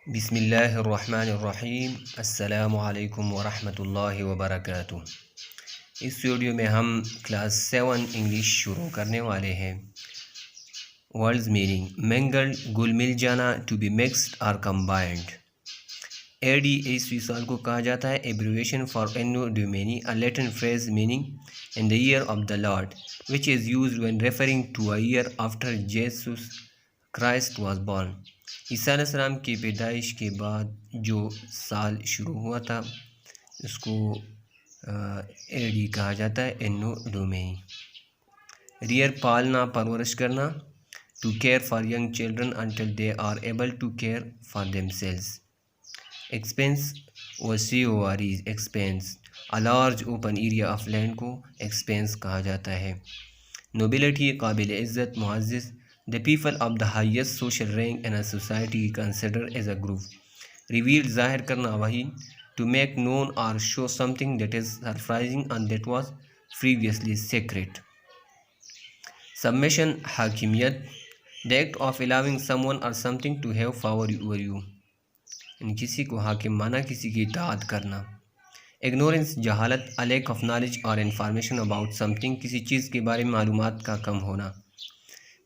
बिस्मिल्लाहिर्रहमानिर्रहीम अस्सलामु अलैकुम वरहमतुल्लाहि वबरकातुह। इस वीडियो में हम क्लास 7 इंग्लिश शुरू करने वाले हैं। वर्ड्स मीनिंग मैंगल्ड घुल मिल जाना, टू बी मिक्स्ड और कंबाइंड। एडी ईस्वी साल को कहा जाता है। Abbreviation for anno domini, a Latin phrase meaning in the year of the Lord which is used when referring to a year after Jesus Christ was born. ईसा अलैहिस्सलाम की पैदाइश के बाद जो साल शुरू हुआ था उसको एडी कहा जाता है, एनो डोमेनी। रियर पालना, परवरिश करना। To care for young children until they are able to care for themselves. Expanse वसी वारीज expanse, a large open area of land को एक्सपेंस कहा जाता है। नोबिलिटी, काबिल इज़्ज़त, मुअज़्ज़ज़। The people of the highest social rank in a society consider as a group. Reveal, जाहिर करना, वही। To make known or show something that is surprising and that was previously secret. Submission, हाकिमियत। The act of allowing someone or something to have power over you, यानी किसी को हाकिम माना, किसी की इताअत करना। इग्नोरेंस, जहालत। A lack of knowledge or information about something, किसी चीज़ के बारे में मालूमात का कम होना।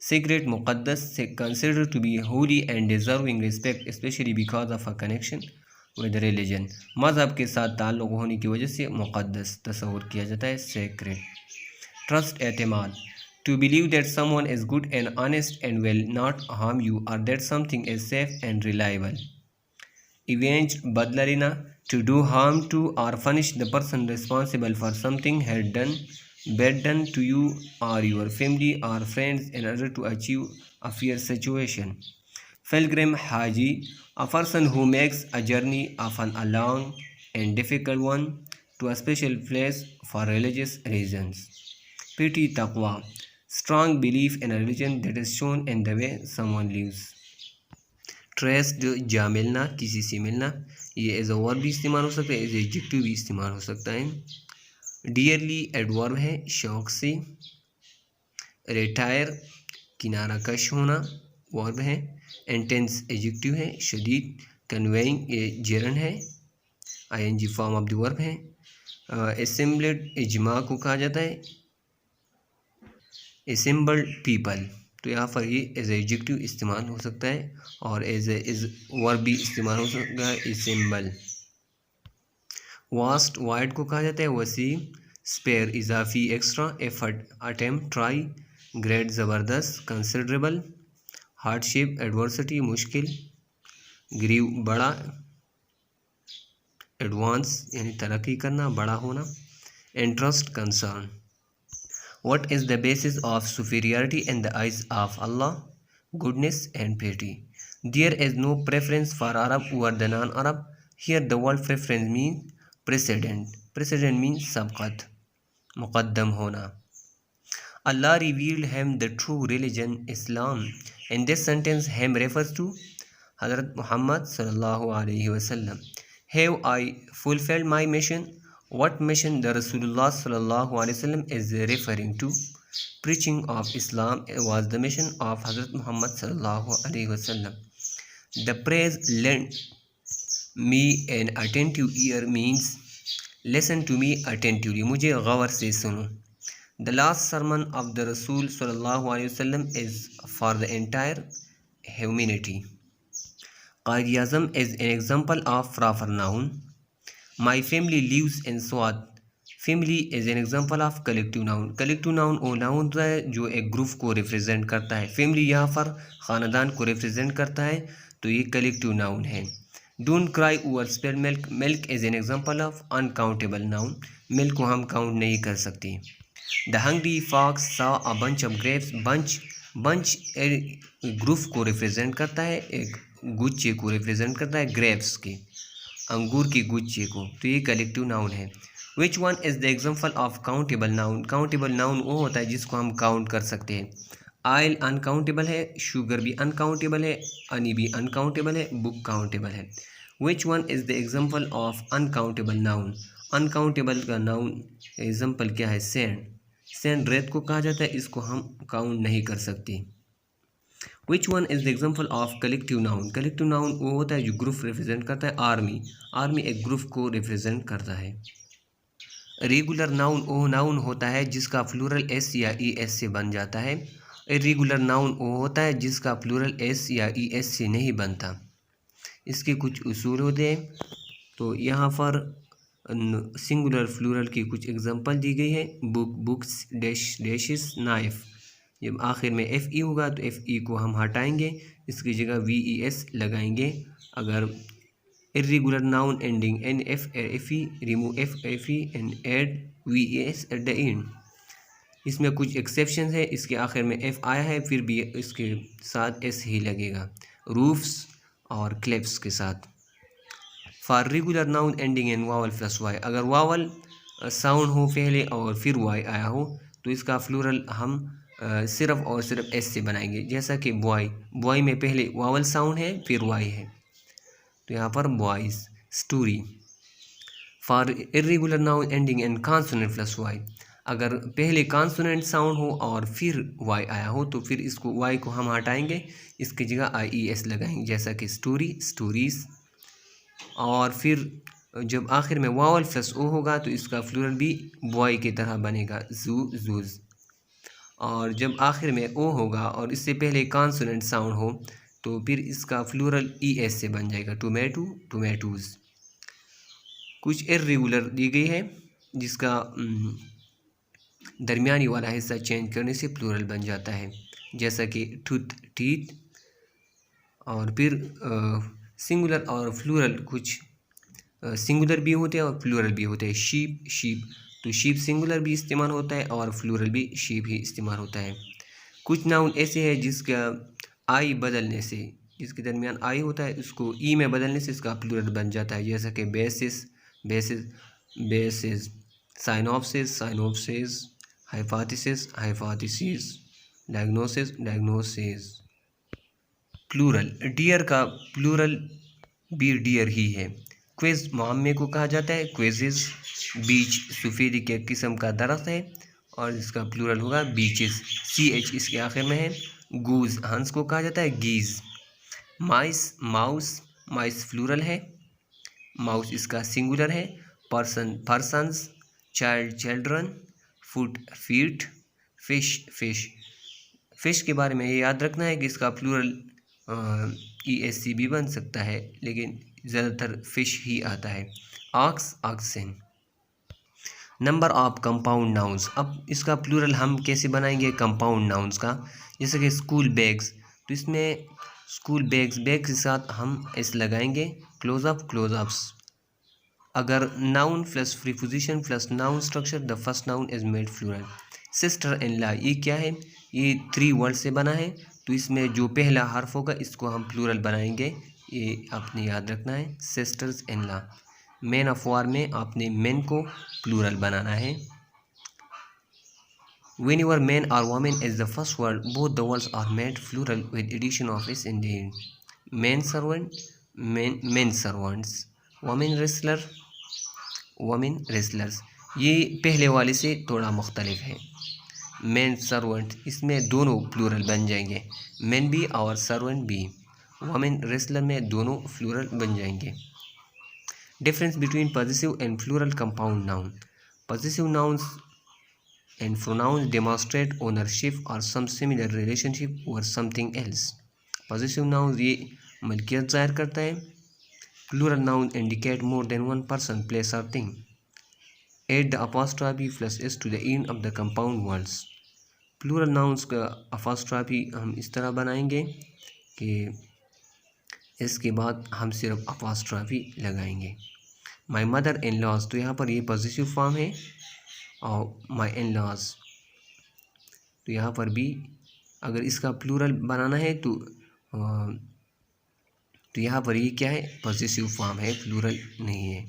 सीक्रेट, मुक़द्दस, consider to be holy and deserving respect especially because of a connection with religion, मज़हब के साथ ताल्लुक़ होने की वजह से मुक़द्दस तस्वुर किया जाता है, सीक्रेट। ट्रस्ट, एतमाद। To believe that someone is good and honest and will not harm you or that something is safe and reliable. Avenge, बदला लेना। To do harm to or punish the person responsible for something had done bad done to you or your family or friends in order to achieve a fair situation. Pilgrim, Haji, a person who makes a journey, often a long and difficult one, to a special place for religious reasons. Pity, Taqwa, strong belief in a religion that is shown in the way someone lives. Traced, जा मिलना, किसी से मिलना, ये as a verb भी इस्तेमाल हो सकता है, एज एडजेक्टिव भी इस्तेमाल हो सकता है। डियरली, एडवर्ब है, शौक से। रिटायर, किनारा कश होना, वर्ब है। इंटेंस, एडजेक्टिव है, शदीद। कन्वेइंग, ये जेरन है, ING form of the verb है। असेंबल्ड, इजमा को कहा जाता है, असेंबल्ड पीपल, तो यहाँ पर ये एज एडजेक्टिव इस्तेमाल हो सकता है और एज वर्ब भी इस्तेमाल हो सकता है, असेंबल। वास्ट, वाइड को कहा जाता है, वसी। स्पेयर, इजाफी, extra. Effort, attempt, try. Great, ज़बरदस्त, कंसिडरेबल। हार्डशिप, एडवर्सिटी, मुश्किल। ग्रीव, बड़ा। एडवांस यानी तरक्की करना, बड़ा होना। Interest, concern. What is the basis of superiority in the eyes of Allah? Goodness and purity. There is no preference for Arab over the non-Arab. Here the word preference means precedent. Precedent means sabqat, muqaddam hona. Allah revealed him the true religion, Islam. In this sentence, him refers to Hazrat Muhammad sallallahu alaihi wasallam. Have I fulfilled my mission? What mission the Rasulullah sallallahu alaihi wasallam is referring to? Preaching of Islam was the mission of Hazrat Muhammad sallallahu alaihi wasallam. The praise lend me an attentive ear means listen to me attentively, मुझे गौर से सुनो। The last sermon of the Rasul sallallahu alaihi wasallam is for the entire humanity. Qaid-e-Azam is an example of proper noun. My family lives in Swat. Family is an example of collective noun. Collective noun वो noun है जो एक group को represent करता है। Family यहाँ पर ख़ानदान को रिप्रेजेंट करता है, तो ये कलेक्टिव नाउन है। Don't cry over spilled milk. Milk is an example of uncountable noun. Milk को हम काउंट नहीं कर सकते। The hungry fox saw a bunch of grapes. Bunch एक ग्रुप को रिप्रेजेंट करता है, एक गुच्छे को रिप्रेजेंट करता है, ग्रेप्स के, अंगूर के गुच्छे को, तो ये कलेक्टिव नाउन है। Which one is the example of countable noun? Countable noun वो होता है जिसको हम काउंट कर सकते हैं। ऑयल अनकाउंटेबल है, शुगर भी अनकाउंटेबल है, हनी भी अनकाउंटेबल है, बुक काउंटेबल है। Which one is the example of uncountable noun? Uncountable का नाउन एग्जाम्पल क्या है? सैंड। सैंड रेत को कहा जाता है, इसको हम काउंट नहीं कर सकते। Which one is the example of collective noun? Collective noun वो होता है जो ग्रुप रिप्रेजेंट करता है। आर्मी, आर्मी एक ग्रुप को रिप्रेजेंट करता है। रेगुलर नाउन वो नाउन होता है जिसका प्लूरल एस या ई एस से बन जाता है। इरेगुलर नाउन वो होता है जिसका प्लूरल एस या ई एस से नहीं बनता। इसके कुछ उसूल होते हैं। तो यहाँ पर सिंगुलर प्लूरल की कुछ एग्जांपल दी गई है। Book, books, dash, dashes, knife. जब आखिर में एफ ई होगा तो एफ ई को हम हटाएंगे, इसकी जगह वी ई एस लगाएंगे। अगर irregular noun ending in F F E, remove F F E and add V E S at the end. इसमें कुछ एक्सेप्शन है, इसके आखिर में एफ आया है फिर भी इसके साथ एस ही लगेगा। रूफ्स और क्लेप्स के साथ। For regular noun ending in vowel plus Y, अगर वावल साउंड हो पहले और फिर वाई आया हो तो इसका फ्लूरल हम सिर्फ और सिर्फ एस से बनाएंगे। जैसा कि बॉय, बॉय में पहले वावल साउंड है फिर वाई है, तो यहाँ पर boys. Story. For irregular noun ending in consonant plus Y, अगर पहले कॉन्सोनेंट साउंड हो और फिर वाई आया हो तो फिर इसको वाई को हम हटाएंगे, इसकी जगह आई ई एस लगाएंगे। जैसा कि स्टोरी, स्टोरीज। और फिर जब आखिर में वावल प्लस ओ होगा तो इसका फ्लूरल भी बॉय की तरह बनेगा, जू, जूज। और जब आखिर में ओ होगा और इससे पहले कॉन्सोनेंट साउंड हो तो फिर इसका फ्लूरल ई एस से बन जाएगा, टोमेटो, टोमेटोज़। कुछ इर्रेगुलर दी गई है जिसका दरमियानी वाला हिस्सा चेंज करने से प्लूरल बन जाता है। जैसा कि टूथ, टीथ। और फिर सिंगुलर और फ्लूरल कुछ सिंगुलर भी होते हैं और प्लूरल भी होते हैं। शीप, शीप, तो शीप सिंगुलर भी इस्तेमाल होता है और फ्लूरल भी शीप ही इस्तेमाल होता है। कुछ नाउन ऐसे हैं जिसका आई बदलने से, जिसके दरमियान आई होता है उसको ई में बदलने से इसका प्लूरल बन जाता है। जैसा कि basis, basis, basis, synopsis, synopsis, hypothesis, hypothesis, diagnosis, diagnosis. Plural, deer का प्लूरल भी डियर ही है। क्विज मुअम्मे को कहा जाता है, क्विज़ेस। बीच सफ़ेदी के किस्म का दरख्त है और इसका प्लूरल होगा बीचेस, सी एच इसके आखिर में है। गूज, हंस को कहा जाता है गीज। माइस, माउस, माइस प्लूरल है, माउस इसका सिंगुलर है। Person, persons. Child, children. Foot, feet. Fish, fish. Fish के बारे में ये याद रखना है कि इसका प्लूरल ई एस सी भी बन सकता है लेकिन ज़्यादातर फिश ही आता है। Ox, oxen. Number of compound nouns, अब इसका प्लूरल हम कैसे बनाएंगे कंपाउंड नाउन्स का? जैसे कि स्कूल बैग्स, तो इसमें स्कूल बैग्स, बैग के साथ हम एस लगाएंगे। Closeup, closeups. अगर noun plus preposition plus noun structure the first noun is made plural. Sister in law, ये क्या है? ये 3 वर्ड से बना है, तो इसमें जो पहला हर्फ होगा इसको हम प्लूरल बनाएंगे, ये आपने याद रखना है। Sisters in law. Man of war में आपने मैन को प्लूरल बनाना है। When your man or women is the first word both the words are made plural with addition of is in the end. Man servant, man servants. Women wrestler, women wrestlers. ये पहले वाले से थोड़ा मुख्तलिफ है। Man servant, इसमें दोनों plural बन जाएंगे, मैन भी और सर्वेंट भी। वोमेन रेसलर में दोनों प्लूरल बन जाएंगे। Difference between positive and plural compound noun. Positive nouns and pronouns demonstrate ownership or some similar relationship over something else. Positive nouns ये मलकियत जाहिर करता है। Plural noun indicate more than one person, place or thing. Add the apostrophe plus s to the end of the compound words. Plural nouns का apostrophe हम इस तरह बनाएंगे कि इसके बाद हम सिर्फ अपॉस्ट्रॉफी लगाएंगे। माई मदर इन लॉज, तो यहाँ पर ये पॉजिटिव फॉर्म है, और माई इन लॉज, तो यहाँ पर भी अगर इसका प्लूरल बनाना है तो यहाँ पर ये क्या है? पॉजिटिव फॉर्म है, प्लूरल नहीं है।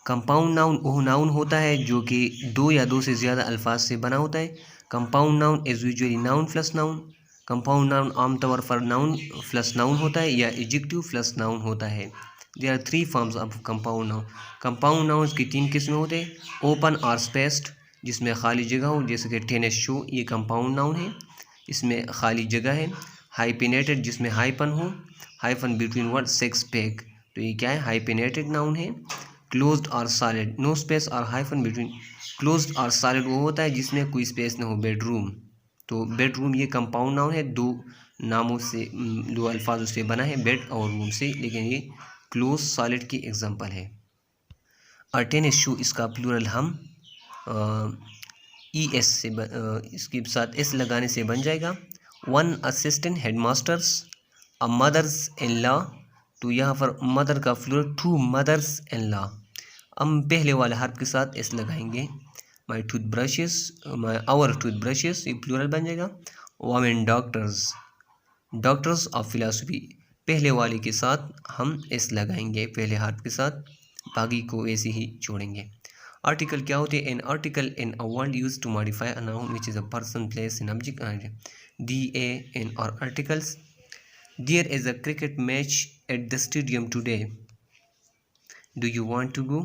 कंपाउंड नाउन वो नाउन होता है जो कि 2 या 2 से ज़्यादा अल्फाज से बना होता है। Compound noun is usually noun plus noun. Compound noun आमतौर पर नाउन प्लस नाउन होता है या एडजेक्टिव प्लस नाउन होता है। There are 3 forms of compound noun. Compound nouns की 3 किस्में होते हैं। ओपन और स्पेस्ड, जिसमें खाली जगह हो, जैसे कि टेनिस शू, ये कंपाउंड नाउन है। इसमें खाली जगह है। हाइपेनेटेड जिसमें हाइपन हो, hyphen between word six pack, तो ये क्या है, हाइपेनेटेड नाउन है। क्लोज्ड और सॉलिड, नो स्पेस और हाइफन बिटवीन। क्लोज्ड और सॉलिड वो होता है जिसमें कोई स्पेस ना हो, बेडरूम। तो बेडरूम ये कंपाउंड नाउन है, दो नामों से, दो अल्फाजों से बना है, बेड और रूम से, लेकिन ये क्लोज सॉलिड की एग्जांपल है। टेनिस शू इसका प्लूरल हम ई एस से इसके साथ एस लगाने से बन जाएगा। One assistant headmasters, a mothers in law, तो यहाँ पर मदर का plural two mothers in law. हम पहले वाले हर्फ के साथ एस लगाएंगे। My toothbrushes, my our toothbrushes, ये प्लूरल बन जाएगा। Women doctors, doctors of philosophy, पहले वाले के साथ हम एस लगाएंगे पहले हर्फ के साथ, बाकी को ऐसे ही छोड़ेंगे। आर्टिकल क्या होते हैं? An article in a word use to modify a noun which is a person, place, an object. The a an or articles. There is a cricket match at the stadium today, do you want to go?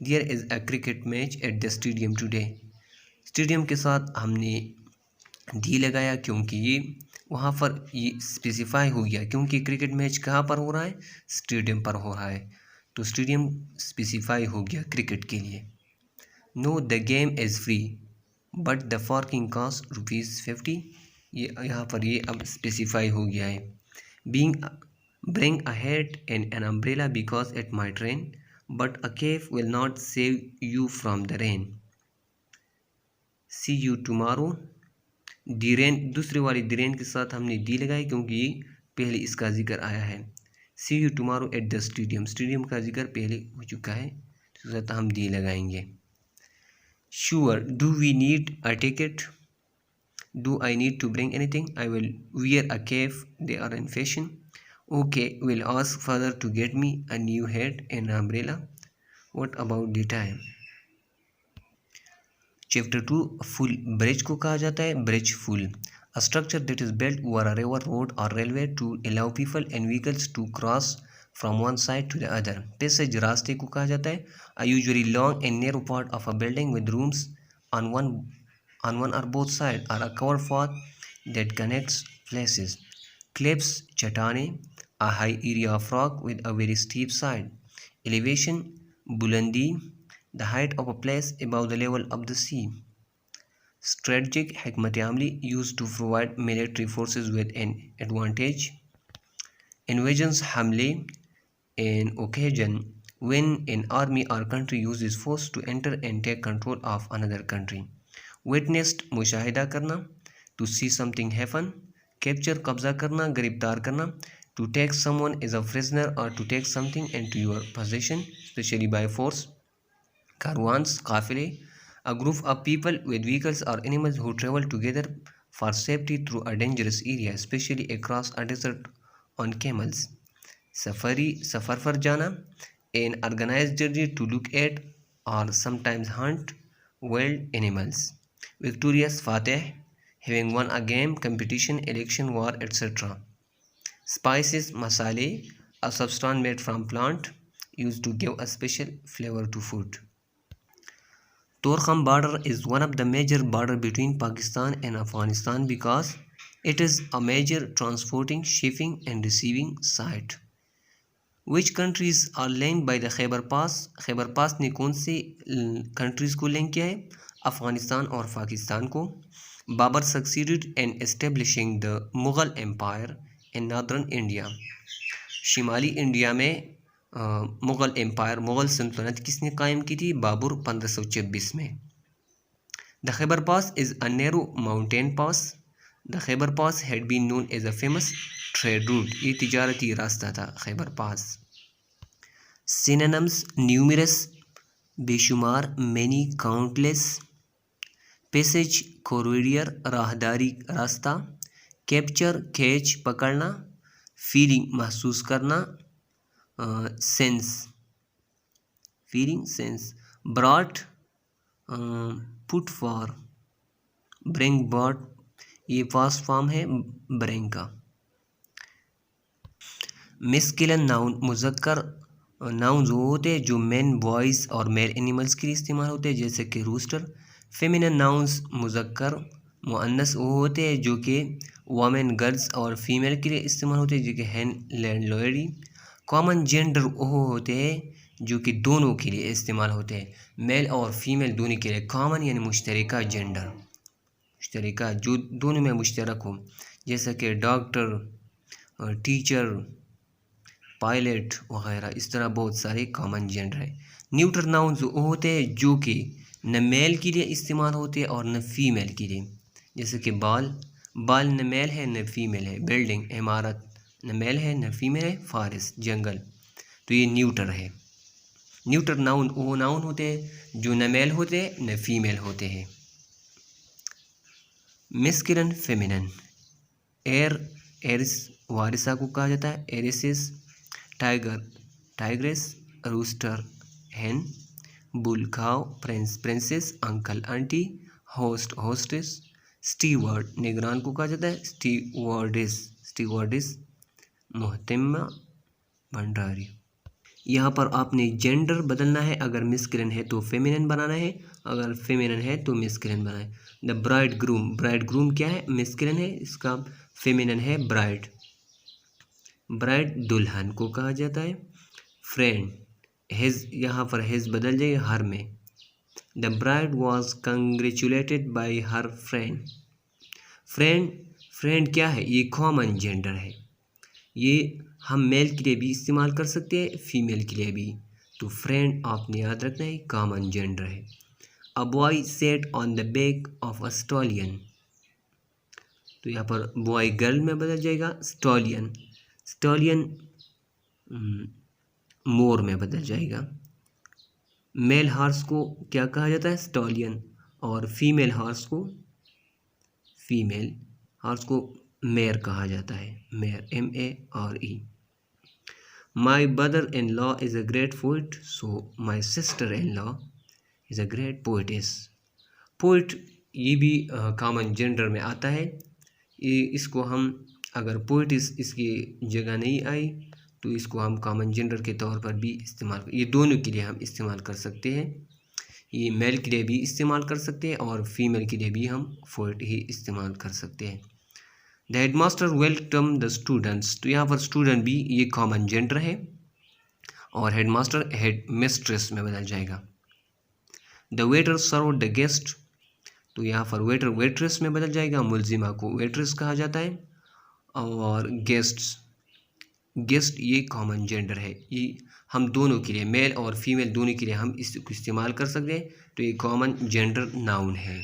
There is a cricket match at the stadium today. Stadium के साथ हमने D लगाया क्योंकि ये वहाँ पर ये specify हो गया, क्योंकि क्रिकेट मैच कहाँ पर हो रहा है? स्टेडियम पर हो रहा है, तो स्टेडियम स्पेसिफाई हो गया क्रिकेट के लिए। Know the game is free but the parking cost ₹50, ये यहाँ पर ये अब स्पेसिफाई हो गया है। Being bring a hat and an umbrella because it might rain but a cape will not save you from the rain. See you tomorrow, the rain, दूसरे वाली डीरेन के साथ हमने डी लगाई क्योंकि पहले इसका जिक्र आया है। See you tomorrow at the stadium, stadium का जिक्र पहले हो चुका है, तो साथ हम डी लगाएंगे। Sure, do we need a ticket, do I need to bring anything, I will wear a cape, they are in fashion. Okay, will ask father to get me a new hat and umbrella, what about the time. Chapter 2, फुल bridge को कहा जाता है bridge फुल, a structure that is built over a river, road or railway to allow people and vehicles to cross from one side to the other. Passage रास्ते को कहा जाता है, a usually long and narrow part of a building with rooms on one or both side, or a cover path that connects places. Cliffs चट्टाने, a high area of rock with a very steep side. Elevation बुलंदी, the height of a place above the level of the sea. Strategic hikmat amli, used to provide military forces with an advantage. Invasions hamle, an occasion when an army or country uses force to enter and take control of another country. Witnessed मुशाहिदा करना, to see something happen. Capture कब्जा करना, गिरफ्तार करना. To take someone as a prisoner or to take something into your possession, especially by force. Caravans, काफिले, a group of people with vehicles or animals who travel together for safety through a dangerous area, especially across a desert on camels. Safari, सफ़र पर जाना, an organized journey to look at or sometimes hunt wild animals. Victorious, fateh, having won a game, competition, election, war, etc. Spices, masale, a substance made from plant used to give a special flavor to food. Torkham border is one of the major border between Pakistan and Afghanistan because it is a major transporting, shipping and receiving site. Which countries are linked by the Khyber Pass? Khyber Pass ने कौन से countries को link किया है? अफगानिस्तान और पाकिस्तान को. Babur succeeded in establishing the Mughal Empire in northern India. शिमाली India में मुग़ल एम्पायर, मुग़ल सल्तनत किसने कायम की थी? बाबर 1526 में. The Khyber pass is a narrow mountain pass. The Khyber pass had been known as a famous trade route, ये तिजारती रास्ता था खैबर पास. सिनोनिम्स, न्यूमरस, बेशुमार, मैनी, काउंटलेस. पैसेज, कॉरिडोर, राहदारी, रास्ता. कैप्चर, कैच, पकड़ना. फीलिंग, महसूस करना. Sense, feeling, sense. Brought, put for. Bring, bought, ये पास्ट फॉर्म है ब्रिंग का. मिस्किलन नाउन, मुज़क्कर नाउन वो होते हैं जो मेन, बॉयज़ और मेल एनिमल्स के लिए इस्तेमाल होते हैं, जैसे कि रूस्टर. फेमिनिन नाउन्स, मुज़क्कर मुअन्नस वो होते हैं जो कि वमेन गर्ल्स और फीमेल के लिए इस्तेमाल होते हैं, जो कि हैन लैंड लॉयडी। कॉमन जेंडर वो होते हैं जो कि दोनों के लिए इस्तेमाल होते हैं, मेल और फीमेल दोनों के लिए। कॉमन यानी मुश्तरका जेंडर, मुश्तरका जो दोनों में मुश्तरक हो, जैसा कि डॉक्टर, टीचर, पायलट वगैरह। इस तरह बहुत सारे कॉमन जेंडर है। न्यूट्रल नाउन्स वो होते हैं जो कि न मेल के लिए इस्तेमाल होते हैं और न फीमेल के लिए, जैसे कि बाल, बाल न मेल है न फीमेल है। बिल्डिंग, इमारत, न मेल है न फीमेल है। फॉरेस्ट, जंगल, तो ये न्यूट्रल है। न्यूट्रल नाउन वो नाउन होते हैं जो न मेल होते हैं न फीमेल होते हैं। Masculine, feminine. एर, एरिस वारिसा को कहा जाता है। Heiresses, tiger, tigress, rooster, hen, bull, cow, prince, princess, uncle, aunty, host, hostess, steward, निगरान को कहा जाता है। स्टीवर्डिस, स्टीवर्डिस, मोहतरमा, भंडारी। यहाँ पर आपने जेंडर बदलना है, अगर मेस्कुलिन है तो फेमिनिन बनाना है, अगर फेमिनिन है तो मेस्कुलिन बनाए। The bride groom, bride groom क्या है, मेस्कुलिन है, इसका फेमिनिन है ब्राइड। ब्राइड दुल्हन को कहा जाता है। फ्रेंड, हिज, यहाँ पर हिज बदल जाए हर में। The bride was congratulated by her friend. Friend, friend क्या है, ये कॉमन जेंडर है, ये हम मेल के लिए भी इस्तेमाल कर सकते हैं, फीमेल के लिए भी। तो फ्रेंड आपने याद रखना है, कॉमन जेंडर है। A boy sat on the back of a stallion, तो यहाँ पर बॉय गर्ल में बदल जाएगा। स्टॉलियन, स्टॉलियन मोर में बदल जाएगा। मेल हॉर्स को क्या कहा जाता है, स्टॉलियन, और फीमेल हॉर्स को, फीमेल हॉर्स को मेयर कहा जाता है। Mayor, MERE। My brother in law is a great poet, so my sister in law is a great पोइटिस। Poet ये भी कॉमन जेंडर में आता है। ये इसको हम, अगर पोइटिस इसकी जगह नहीं आई तो इसको हम कॉमन जेंडर के तौर पर भी इस्तेमाल, ये दोनों के लिए हम इस्तेमाल कर सकते हैं। ये मेल के लिए भी इस्तेमाल कर सकते हैं और फीमेल के लिए भी हम पोइट ही इस्तेमाल कर सकते हैं। The headmaster welcome the students, तो यहाँ पर स्टूडेंट भी ये कॉमन जेंडर है और हेडमास्टर हेड मिस्ट्रेस में बदल जाएगा। The waiter serve the guest, तो यहाँ पर वेटर वेट्रेस में बदल जाएगा। मुलजिमा को वेट्रेस कहा जाता है। और गेस्ट्स, गेस्ट ये कॉमन जेंडर है, ये हम दोनों के लिए, मेल और फीमेल दोनों के लिए हम इसको इस्तेमाल कर सकते हैं, तो ये कॉमन जेंडर नाउन है।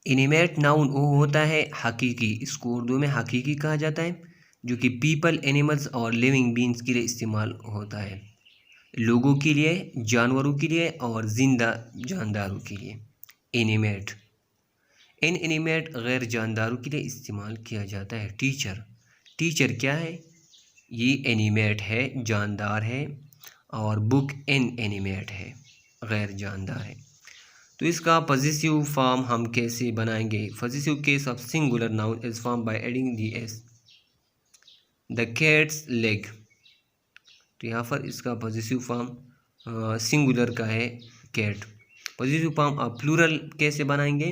इनिमेट नाउन वो होता है हकीकी, इसको उर्दू में हकीकी कहा जाता है, जो कि पीपल, एनिमल्स और लिविंग बींग्स के लिए इस्तेमाल होता है, लोगों के लिए, जानवरों के लिए और जिंदा जानदारों के लिए। एनिमेट, इनएनिमेट गैर जानदारों के लिए इस्तेमाल किया जाता है। टीचर, टीचर क्या है, ये एनिमेट है, जानदार है, और बुक इनएनिमेट है, गैर जानदार है। तो इसका पॉजिटिव फॉर्म हम कैसे बनाएंगे। Positive case of singular noun is form by adding the s. The cats leg, तो यहाँ पर इसका पॉजिटिव फॉर्म सिंगुलर का है cat. Positive form of plural कैसे बनाएंगे,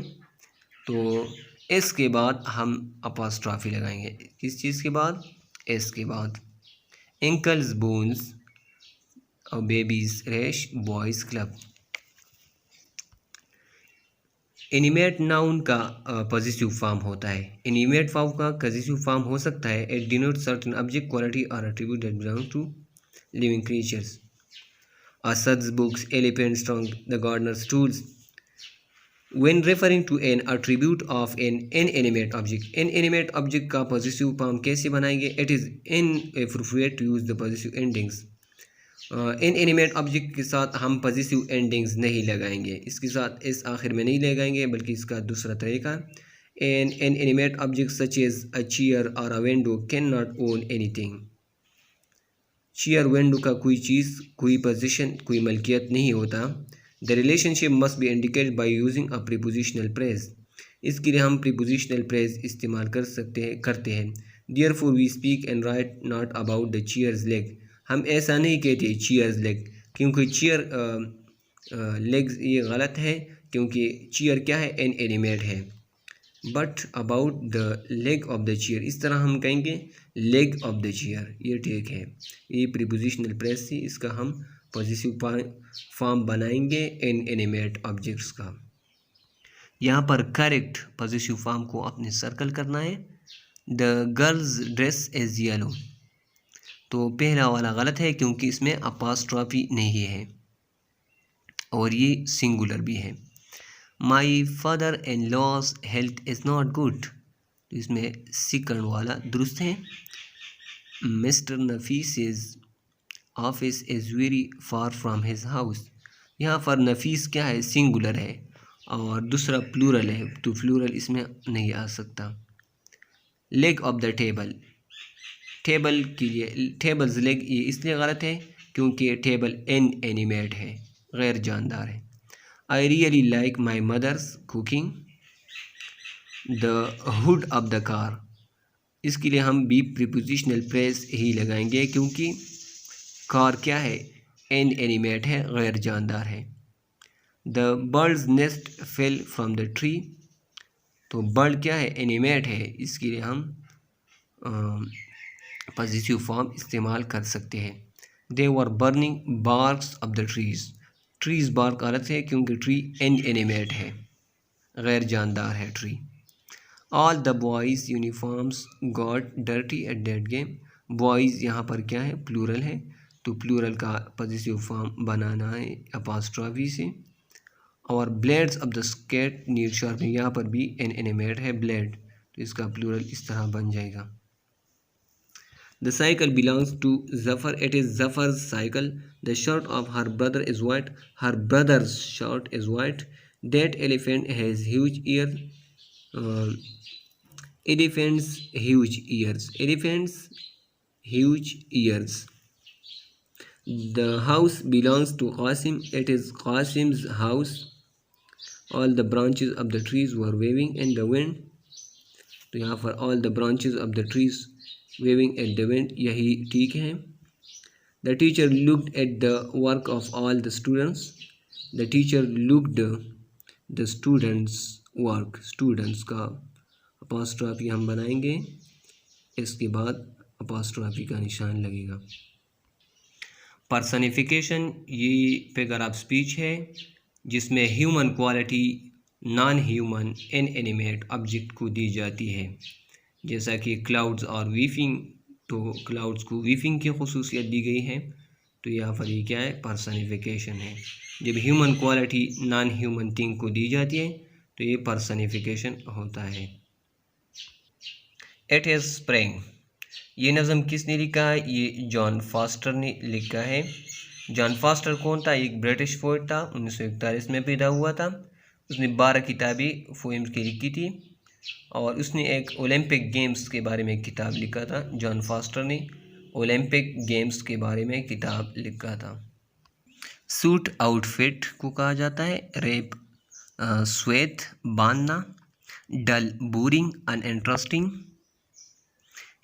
तो एस के बाद हम अपॉस्ट्रॉफी लगाएंगे। किस चीज़ के बाद, एस के बाद। Ankles bones or babies rash, boys club. Animate noun का पॉजिटिव फॉर्म होता है। एनिमेट फॉर्म का पॉजिटिव फॉर्म हो सकता है it denote certain object, quality or attribute that belong to living creatures. Asad's books, elephants' trunk, the gardener's tools. When referring to an attribute of an inanimate object, inanimate object का possessive form कैसे बनाएंगे, it is inappropriate to use the possessive endings. inanimate object के साथ हम possessive endings नहीं लगाएंगे, इसके साथ इस आखिर में नहीं लगाएंगे, बल्कि इसका दूसरा तरीका, an inanimate object such as a chair or a window cannot own anything. Chair, window का कोई चीज़, कोई पोजीशन, कोई मलकियत नहीं होता। The relationship must be indicated by using a prepositional phrase, इसके लिए हम प्रीपोजिशनल फ्रेज इस्तेमाल करते हैं। Therefore we speak and write not about the chair's leg, हम ऐसा नहीं कहते चेयर्स लेग, क्योंकि चेयर लेग्स ये गलत है, क्योंकि चेयर क्या है, इनएनिमेट है। But about the leg of the chair, इस तरह हम कहेंगे लेग ऑफ द चेयर, ये ठीक है। ये प्रीपोजिशनल प्रेस थी, इसका हम पॉजिटिव फॉर्म बनाएंगे इनएनिमेट ऑब्जेक्ट्स का। यहाँ पर करेक्ट पॉजिटिव फॉर्म को अपने सर्कल करना है। The girls dress is yellow, तो पहला वाला गलत है क्योंकि इसमें अपॉस्ट्रॉफी नहीं है और ये सिंगुलर भी है। My father in law's health is not good, तो इसमें सेकंड वाला दुरुस्त है। Mister Nafees is office is very far from his house, यहाँ पर नफीस क्या है, सिंगुलर है और दूसरा प्लूरल है, तो प्लूरल इसमें नहीं आ सकता। Leg of the table, table के लिए टेबल्स लेग ये इसलिए गलत है क्योंकि टेबल इनएनिमेट है, गैर जानदार है। I really like my mother's cooking the hood of the car, इसके लिए हम बी प्रीपोजिशनल प्रेस ही लगाएंगे क्योंकि कार क्या है, इनएनिमेट है, गैर जानदार है। The birds nest fell from the tree, तो बर्ड क्या है, एनिमेट है, इसके लिए हम पॉजिटिव फॉर्म इस्तेमाल कर सकते हैं। They were burning barks of the trees, trees bark गलत है क्योंकि ट्री इनएनिमेट है, गैर जानदार है tree. All the boys uniforms got dirty at that game, boys यहाँ पर क्या है, प्लूरल है, तो प्लूरल का पॉजिटिव फॉर्म बनाना है अपॉस्ट्रॉफी से। और blades of the skate need sharpening, यहाँ पर भी इनएनिमेट है ब्लेड, तो इसका प्लूरल इस तरह बन जाएगा। The cycle belongs to Zafar, it is Zafar's cycle. The shirt of her brother is white, her brother's shirt is white. That elephant has huge ear, elephants huge ears, elephants huge ears. The house belongs to Qasim, it is Qasim's house. All the branches of the trees were waving in the wind, तो यहाँ पर all the branches of the trees waving at the wind यही ठीक है। The teacher looked at the work of all the students, the teacher looked the students work, students का apostrophe हम बनाएंगे, इसके बाद अपॉस्ट्रॉफी का निशान लगेगा। पर्सनिफिकेशन ये फिगर ऑफ स्पीच है जिसमें human quality non human inanimate object को दी जाती है, जैसा कि क्लाउड्स और वीफिंग, तो क्लाउड्स को वीफिंग की खुसूसियत दी गई है, तो यहाँ पर ये क्या है, पर्सनिफिकेशन है। जब human quality non human thing को दी जाती है तो ये पर्सनिफिकेशन होता है। इट इज़ स्प्रिंग, ये नज़म किसने लिखा है, ये जॉन फॉस्टर ने लिखा है। जॉन फॉस्टर कौन था, एक ब्रिटिश पोइट था, 1941 में पैदा हुआ था। उसने 12 किताबें पोएम्स की लिखी थी और उसने एक ओलंपिक गेम्स के बारे में किताब लिखा था। जॉन फॉस्टर ने ओलंपिक गेम्स के बारे में किताब लिखा था। सूट आउटफिट को कहा जाता है रेप, श्वेत बांधना, dull boring uninteresting.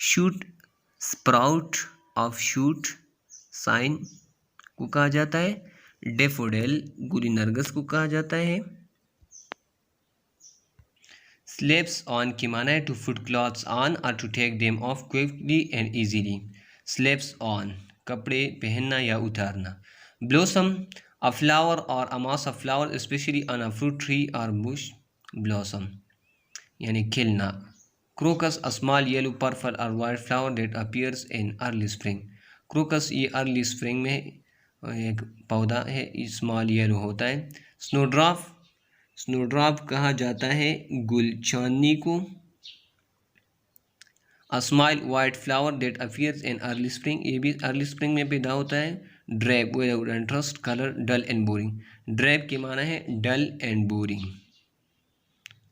Shoot sprout offshoot scion को कहा जाता है, डेफोडेल गुलिनर्गस को कहा जाता है। स्लेप्स ऑन की माना है to put clothes on or to take them off quickly and easily. Slips on कपड़े पहनना या उतारना। Blossom a flower or a mass of flower especially on a fruit tree or bush. Blossom यानी खिलना। Crocus a small yellow purple or white flower that appears in early spring. Crocus ये early spring में एक पौधा है, small yellow होता है। Snowdrop, snowdrop कहा जाता है गुल चांदनी को। A small white flower that appears in early spring, ये भी अर्ली स्प्रिंग में पैदा होता है। Drab without interest colour dull and boring. Drab के माना है डल एंड बोरिंग,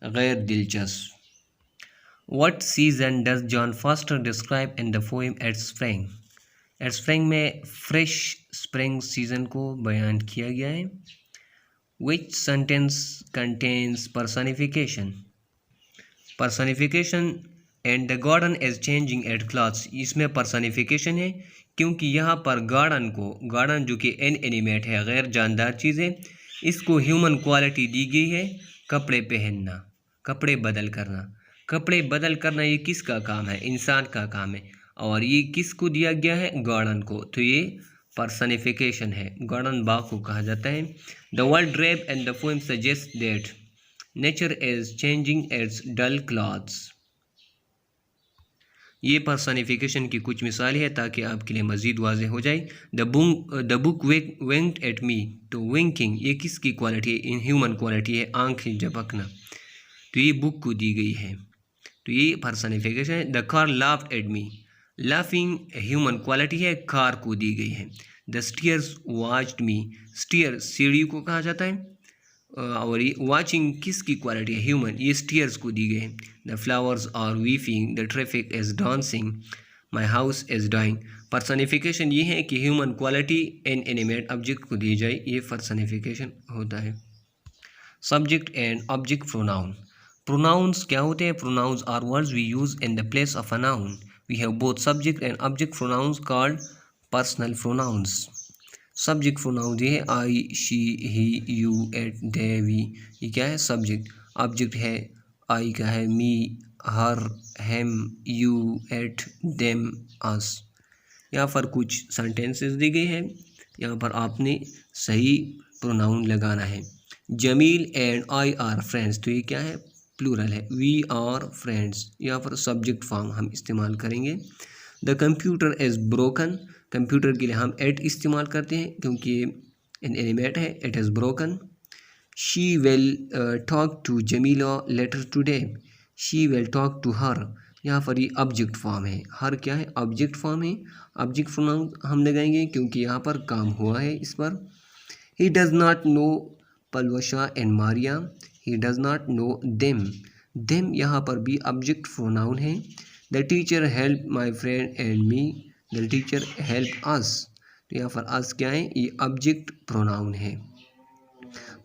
गैर दिलचस्प। What season does John Foster describe in the poem at Spring? At Spring में फ्रेश स्प्रिंग सीजन को बयान किया गया है। Which sentence contains personification? Personification and the garden is changing at clothes, इसमें personification है क्योंकि यहाँ पर गार्डन को, गार्डन जो कि इनएनिमेट है, गैर जानदार चीज़ है, इसको ह्यूमन क्वालिटी दी गई है कपड़े पहनना, कपड़े बदल करना। कपड़े बदल करना ये किसका काम है? इंसान का काम है। और ये किसको दिया गया है? गॉर्डन को। तो ये पर्सनिफिकेशन है। गॉर्डन बाग को कहा जाता है। The world drape and the poem suggest that nature is changing its dull clothes. ये पर्सनिफिकेशन की कुछ मिसालें हैं ताकि आपके लिए मज़ीद वाज़ेह हो जाए। The book winked at me. तो विंकिंग ये किसकी क्वालिटी है? इन ह्यूमन क्वालिटी है, आँखें झपकना। तो ये बुक को दी गई है। तो ये पर्सनिफिकेशन है। The car laughed at me. Laughing human quality है, कार को दी गई है। The stairs watched me. Stair सीढ़ी को कहा जाता है। और ये वाचिंग किसकी क्वालिटी है? ह्यूमन। ये स्टीयर्स को दी गई है। The flowers are weeping. The traffic is dancing. My house is dying. Personification ये है कि human quality inanimate object को दी जाए, ये पर्सनिफिकेशन होता है। Subject and object pronoun. Pronouns क्या होते हैं? Pronouns are words we use in the place of a noun. We have both subject and object pronouns called personal pronouns. Subject pronoun ये है I, she, he, you, it, they, we. ये क्या है? Subject. Object है आई का है मी, हर, हेम, you, it, them, अस। यहाँ पर कुछ सेंटेंसेस दी गई है, यहाँ पर आपने सही प्रोनाउन लगाना है। Jameel and I are friends. तो ये क्या है? प्लूरल है। We are friends. यहाँ पर सब्जेक्ट फॉर्म हम इस्तेमाल करेंगे। The computer is broken. Computer के लिए हम एट इस्तेमाल करते हैं क्योंकि इन एनिमेट है। It is broken. She will talk to Jameela later today. She will talk to her. यहाँ पर ये ऑब्जेक्ट फॉर्म है। हर क्या है? ऑब्जेक्ट फॉर्म है। ऑब्जेक्ट प्रोनाउन हम लगाएंगे क्योंकि यहाँ पर काम हुआ है इस पर। He does not know Palwasha and Maria. He does not know them. Them यहाँ पर भी ऑब्जेक्ट प्रोनाउन है। The teacher help my friend and me. The teacher help us. तो यहाँ पर अस क्या है? ये ऑब्जेक्ट प्रोनाउन है।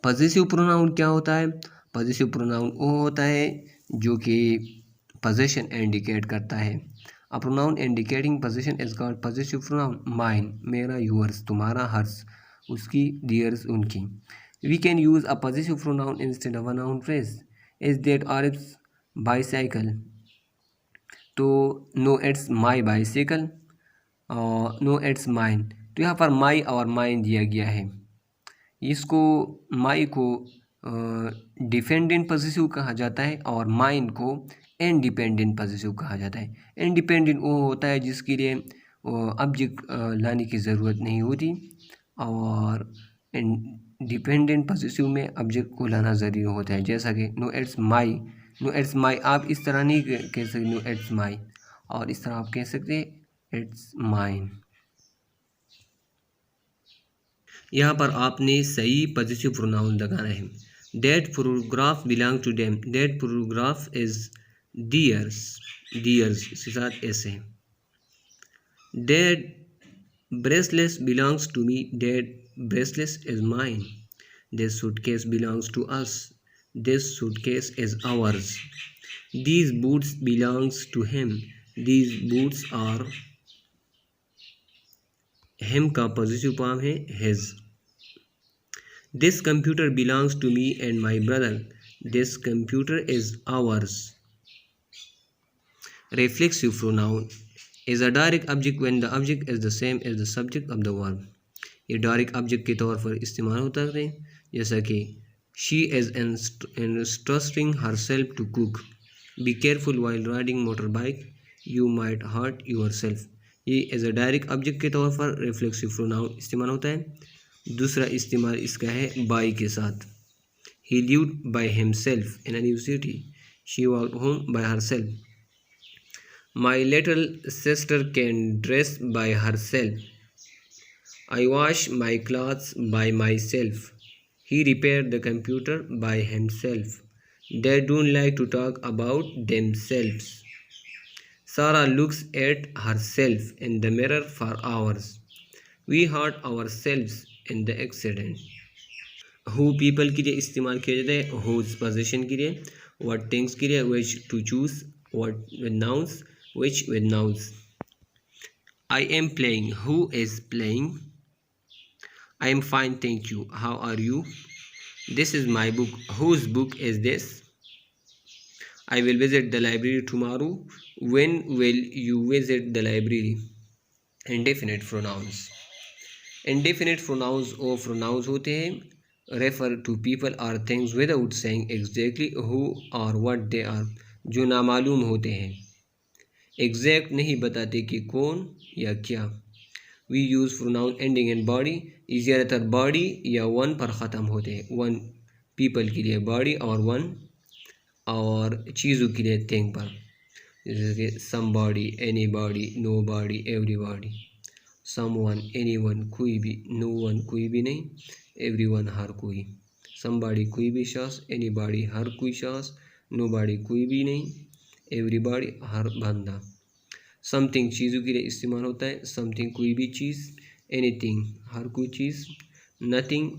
पॉजिटिव प्रोनाउन क्या होता है? पॉजिटिव प्रोनाउन वो होता है जो कि पोजीशन इंडिकेट करता है। A pronoun indicating position is called positive pronoun. Mine मेरा, यूअर्स तुम्हारा, हर्स उसकी, डियर्स उनकी। We can use a positive pronoun instead of a noun phrase. Is that Arif's bicycle. तो no it's my bicycle, no it's mine. तो यहाँ पर माई और mine दिया गया है। इसको माई को डिपेंडेंट पॉजिटिव कहा जाता है और माइन को इंडिपेंडेंट पॉजिटिव कहा जाता है। इंडिपेंडेंट वो होता है जिसके लिए ऑब्जेक्ट लाने की ज़रूरत नहीं होती, और डिपेंडेंट पॉजिटिव में ऑब्जेक्ट को लाना ज़रूरी होता है। जैसा कि no it's my. No it's my आप इस तरह नहीं कह सकते नो इट्स माई, और इस तरह आप कह सकते इट्स माइन। यहाँ पर आपने सही पॉजिटिव प्रोनाउन लगाना है। That photograph belong to them. That photograph is theirs. Theirs इसके साथ ऐसे है। That bracelet belongs to me. That bracelet is mine. This suitcase belongs to us. This suitcase is ours. These boots belongs to him. These boots are. Him का positive form है his. This computer belongs to me and my brother. This computer is ours. Reflexive pronoun is a direct object when the object is the same as the subject of the verb. ये direct object के तौर पर इस्तेमाल होता है, जैसा कि she is instructing herself to cook. Be careful while riding motorbike. You might hurt yourself. ये एज अ डायरेक्ट ऑब्जेक्ट के तौर पर रिफ्लेक्सिव प्रोनाउन इस्तेमाल होता है। दूसरा इस्तेमाल इसका है बाई के साथ। He lived by himself in a new city. She walked home by herself. My little sister can dress by herself. I wash my clothes by myself. He repair the computer by himself. They don't like to talk about themselves. Sarah looks at herself in the mirror for hours. We hurt ourselves in the accident. Who people के लिए इस्तेमाल किया जाता है, whose position के लिए, what things के लिए, which to choose, what with nouns, which with nouns. I am playing, who is playing. I am fine thank you, how are you. This is my book. Whose book is this? I will visit the library tomorrow. When will you visit the library? Indefinite pronouns. Indefinite pronouns वो pronouns होते हैं refer to people or things without saying exactly who or what they are, जो नामालूम होते हैं, exact नहीं बताते कि कौन या क्या। We use pronoun ending in body, ये ज़्यादातर बॉडी या वन पर ख़त्म होते हैं। वन पीपल के लिए बॉडी और वन और चीज़ों के लिए थिंग पर, जैसे कि somebody, anybody, nobody, everybody. Someone, anyone, कोई भी, नो वन कोई भी नहीं, एवरी वन हर कोई। सम बॉडी कोई भी शख्स, एनी बॉडी हर कोई शख्स, नो बॉडी कोई भी नहीं, एवरी बॉडी हर बंदा। समथिंग चीज़ों के लिए इस्तेमाल होता है, समथिंग कोई भी चीज़, एनीथिंग हर कोई चीज़, नथिंग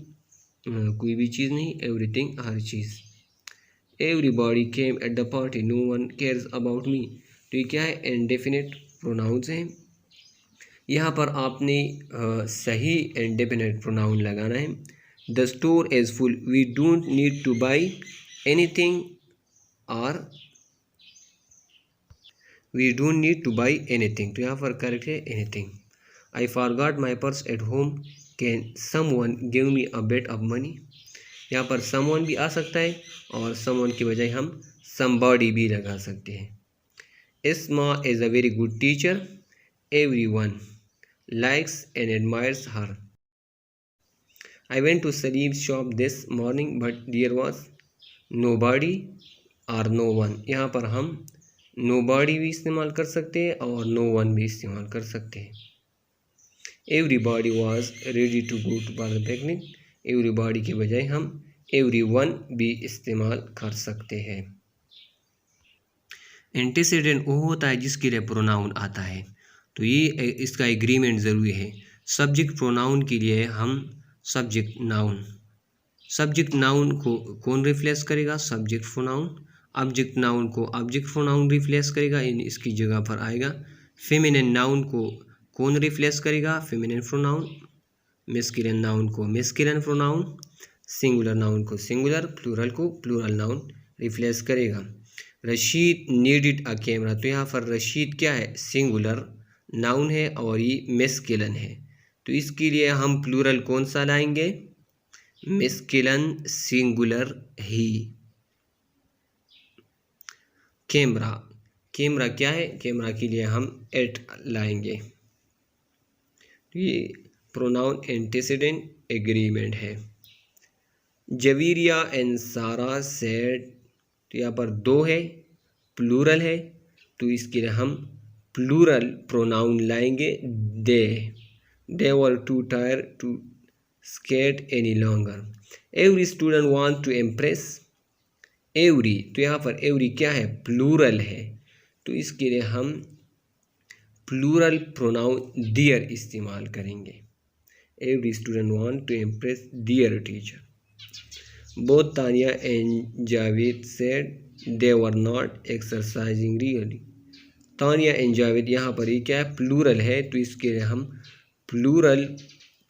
कोई भी चीज़ नहीं, एवरीथिंग हर चीज़। Everybody came at the party, no one cares about me. तो ये क्या है? इंडेफिनिट प्रोनाउंस हैं। यहाँ पर आपने सही इंडेफिनिट प्रोनाउन लगाना है। The store is full, we don't need to buy anything और we don't need to buy anything. तो यहाँ पर करेक्ट है anything. I forgot my purse at home, can someone give me a bit of money. यहाँ पर someone भी आ सकता है और समवन की बजाय हम समबॉडी भी लगा सकते हैं। Isma is a very good teacher, every one likes and admires her. I went to Salim's shop this morning but there was no body or no one. यहाँ पर हम नो बॉडी भी इस्तेमाल कर सकते हैं और नो वन भी इस्तेमाल कर सकते हैं। Everybody was ready to go to for the picnic, everybody के बजाय हम एवरी वन भी इस्तेमाल कर सकते हैं। एंटीसीडेंट वो होता है जिसके लिए प्रोनाउन आता है, तो ये इसका एग्रीमेंट ज़रूरी है। सब्जेक्ट प्रोनाउन के लिए हम सब्जेक्ट नाउन, सब्जेक्ट नाउन को कौन रिप्लेस करेगा? Subject pronoun. ऑब्जेक्ट नाउन को ऑब्जेक्ट प्रोनाउन रिप्लेस करेगा, इसकी जगह पर आएगा। फेमिनिन नाउन को कौन रिप्लेस करेगा? Feminine pronoun. मैस्कुलिन नाउन को मैस्कुलिन प्रोनाउन। सिंगुलर नाउन को सिंगुलर, प्लूरल को प्लूरल नाउन रिप्लेस करेगा। रशीद नीडेड अ कैमरा, तो यहाँ पर रशीद क्या है? सिंगुलर नाउन है और ये मैस्कुलिन है, तो इसके लिए हम प्लूरल कौन सा लाएंगे? मैस्कुलिन सिंगुलर ही। कैमरा, कैमरा क्या है? कैमरा के लिए हम एट लाएंगे। तो ये प्रोनाउन एंटीसीडेंट एग्रीमेंट है। जवीरिया एंड सारा सेड, तो यहाँ पर दो है, प्लूरल है, तो इसके लिए हम प्लूरल प्रोनाउन लाएंगे they were too tired to skate any longer. Every student want to impress, every, तो यहाँ पर एवरी क्या है? प्लूरल है, तो इसके लिए हम प्लूरल प्रोनाउन डियर इस्तेमाल करेंगे। Every student want to impress their teacher. Both Tania and Javed said they were not exercising really. Tania and Javed, यहाँ पर ये क्या है? प्लूरल है, तो इसके लिए हम प्लूरल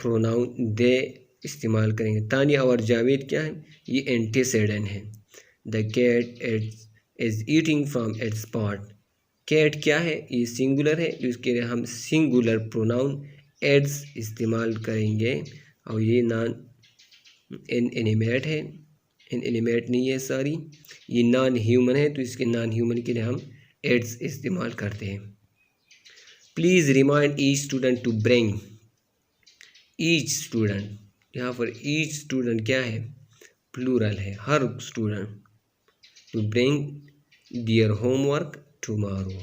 प्रोनाउन दे इस्तेमाल करेंगे। तानिया और जावेद क्या है? ये एंटीसीडेंट है। The cat is eating from its pot. Cat क्या है? ये सिंगुलर है, तो इसके लिए हम सिंगुलर प्रोनाउन एड्स इस्तेमाल करेंगे। और ये नॉन इनएनिमेट है, इनएनिमेट नहीं है सॉरी, ये नॉन ह्यूमन है, तो इसके नॉन ह्यूमन के लिए हम एड्स इस्तेमाल करते हैं। Please remind each student to bring, each student, यहाँ पर ईच स्टूडेंट क्या है? प्लूरल है, हर student. To bring their homework tomorrow.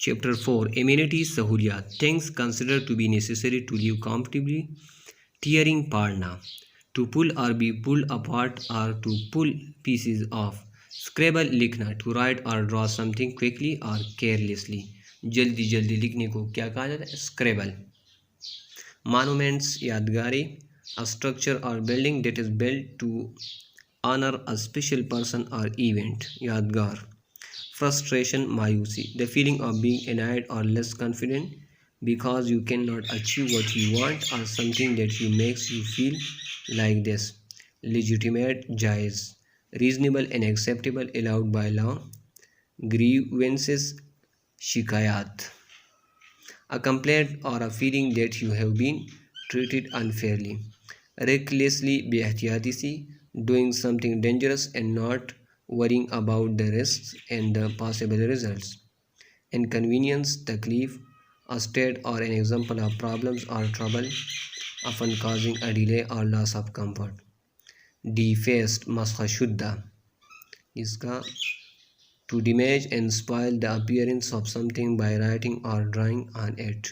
Chapter 4 amenities, सहूलियात। Things consider to be necessary to live comfortably. Tearing, पाड़ना। टू पुल और बी पुल अपार्ट और to pull pieces off. Scribble, लिखना। टू राइट और ड्रॉ समथिंग क्विकली और carelessly, जल्दी जल्दी लिखने को क्या कहा जाता है? स्क्रेबल। मॉन्यूमेंट्स, यादगारें। A structure or building that is built to honour a special person or event, यादगार। फ्रस्ट्रेशन, मायूसी। The feeling of being annoyed or less confident, because you cannot achieve what you want, or something that you makes you feel like this. Legitimate, jaiz, reasonable and acceptable, allowed by law. Grievances, shikayat, a complaint or a feeling that you have been treated unfairly. Recklessly, behtiyati si, doing something dangerous and not worrying about the risks and the possible results. Inconvenience, taklif, a state or an example of problems or trouble, often causing a delay or loss of comfort. Defaced, masha shuddha, इसका to damage and spoil the appearance of something by writing or drawing on it.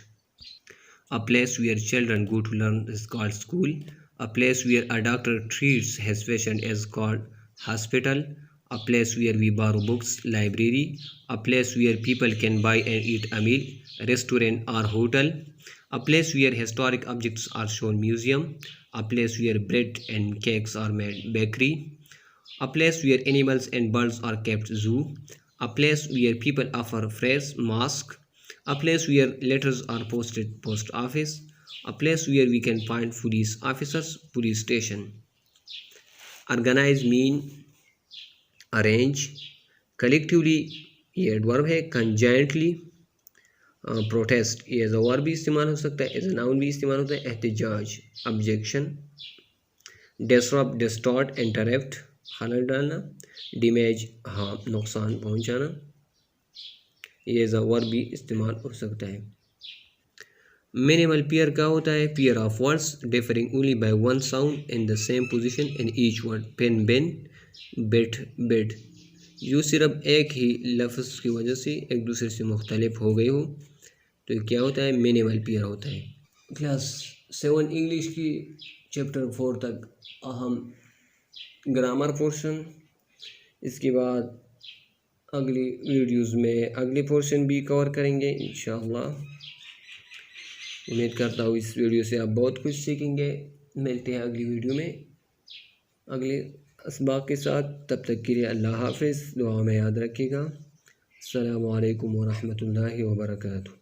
A place where children go to learn is called school. A place where a doctor treats his patient is called hospital. A place where we borrow books, library. A place where people can buy and eat a meal, restaurant or hotel. A place where historic objects are shown, museum. A place where bread and cakes are made, bakery. A place where animals and birds are kept, zoo. A place where people offer prayers, mosque. A place where letters are posted, post office. A place where we can find police officers, police station. Organize mean arrange. Collectively ये adverb है. Conjointly, protest ये as a verb भी इस्तेमाल हो सकता है, as a noun भी इस्तेमाल होता है. एहतजाज, ऑब्जेक्शन. डिसरप्ट, डिस्टॉर्ट, इंटरप्ट, खलल डालना. डैमेज, हाँ नुकसान पहुंचाना, ये एज अ वर्ब भी इस्तेमाल हो सकता है. मिनिमल पेयर क्या होता है? Pair of words differing only by one sound in the same position in each word. Pen, ben, bet, bed. जो सिर्फ एक ही लफ्ज़ की वजह से एक दूसरे से मुख्तलिफ हो गई हो तो ये क्या होता है? मिनिमल पेयर होता है. क्लास 7 इंग्लिश की चैप्टर 4 तक अहम ग्रामर पोर्शन. इसके बाद अगली वीडियोस में अगले पोर्शन भी कवर करेंगे इंशाअल्लाह. उम्मीद करता हूँ इस वीडियो से आप बहुत कुछ सीखेंगे. मिलते हैं अगली वीडियो में अगले असबाक के साथ. तब तक के लिए अल्लाह हाफ़िज़. दुआ में याद रखिएगा. अस्सलामु अलैकुम व रहमतुल्लाहि व बरकातुहू.